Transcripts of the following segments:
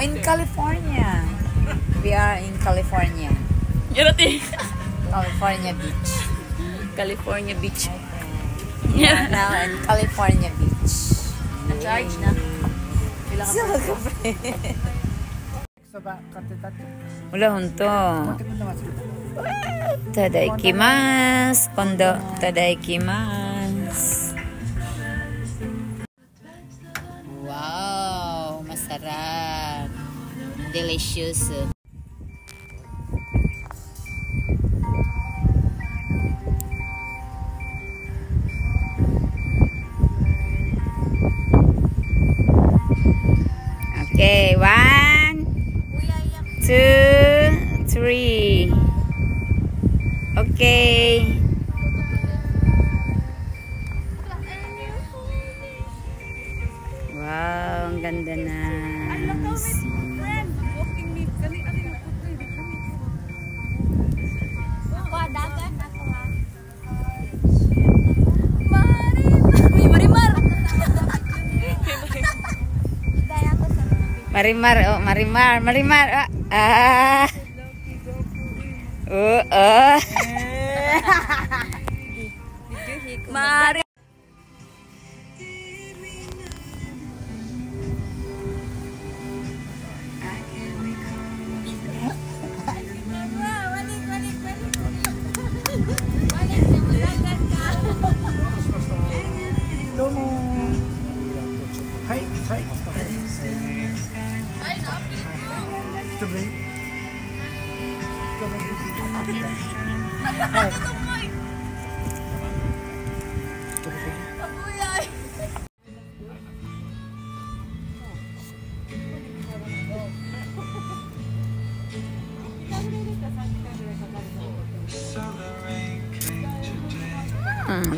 in California. We are in California. California Beach. California Beach. We are now in California Beach. Na-charge na. Wala hunto. Tadaikimasu. Kondo. Tadaikimasu. Wow, masarap. Delicious. Okay, 1, 2, 3. Okay. Wow, ang ganda na. Marimar, oh, Marimar. Mari.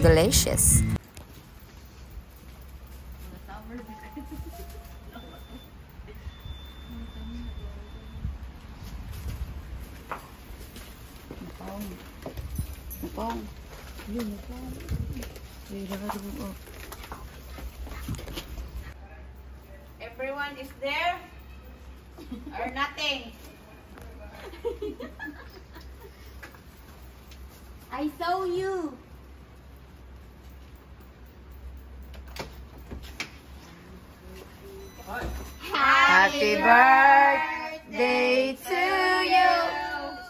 Delicious. Everyone is there or nothing? I saw you. Happy birthday to you.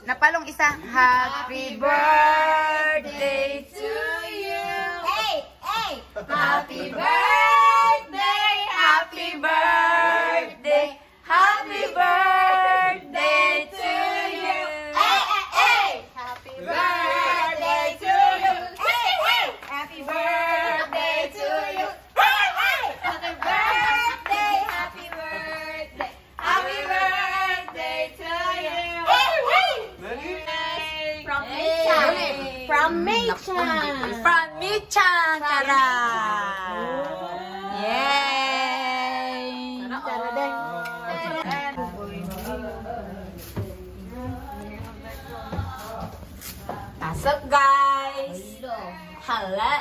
Napalong isa. Happy birthday to you. Hey. Happy birthday. Happy birthday. Happy birthday to you. Hey. Happy birthday to you. Happy birthday to you. Happy birthday. Happy birthday. Happy birthday to you. From Michan. Tara. Yay. Pasok guys. Hello.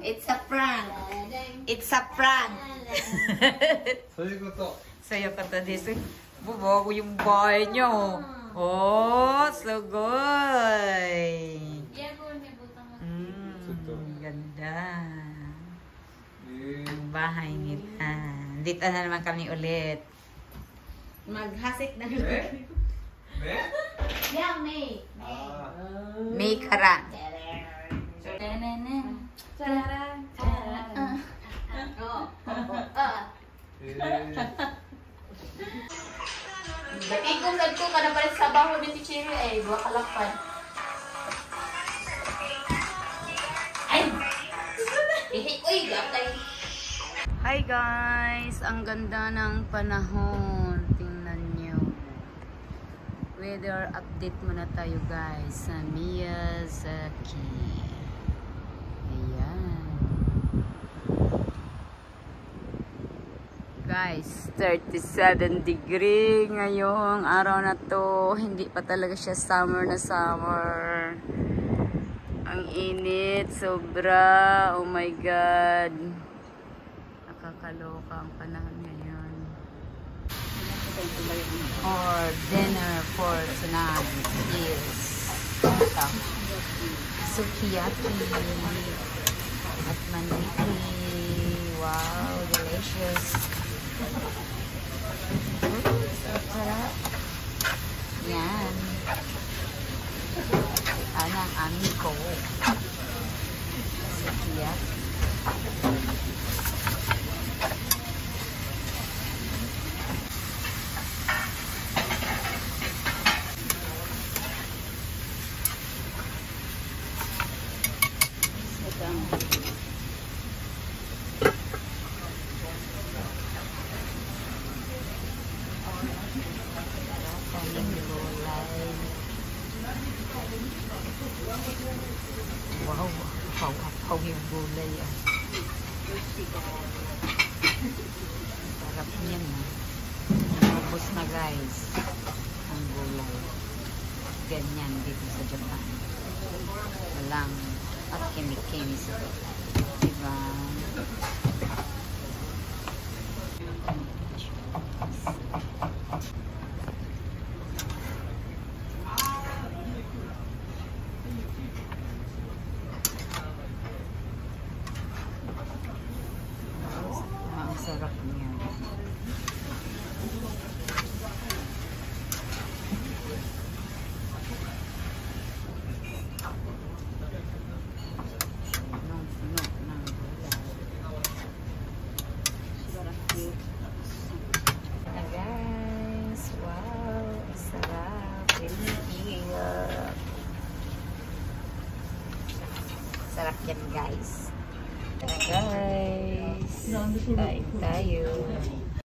It's a prank. It's a prank. Sayo ko to this. Bubago yung bahay nyo. Oh, sugoy. Ganda. Ang bahay nila. Dito na naman kami ulit. Maghasik na. Yeah, May. May kara. Ikong nagko ka na balik sa baho ni Cherry ay dua kalakpan. Ay. Uy, gatay. Hi guys, ang ganda ng panahon. Tingnan nyo. Weather update muna tayo guys sa Miyazaki. Ayan. Guys, 37 degree ngayong araw na to. Hindi pa talaga siya summer na summer. Ang init, sobra. Oh my God. Nakakaloka ang panahon ngayon. Or dinner for tonight is sukiyaki at maniki. Wow, delicious. Sarap. Yan. Ang amin ko. Sukiyaki. Wow, haw yung gulay ah. Sarap niyan ah. Ubus na guys ang gulay. Ganyan dito sa Japan. Walang at kimi-kimi sa ito. Diba? Ang sarap niya. Guys, wow, sarap. Sarap yan guys. Tara guys, kain tayo.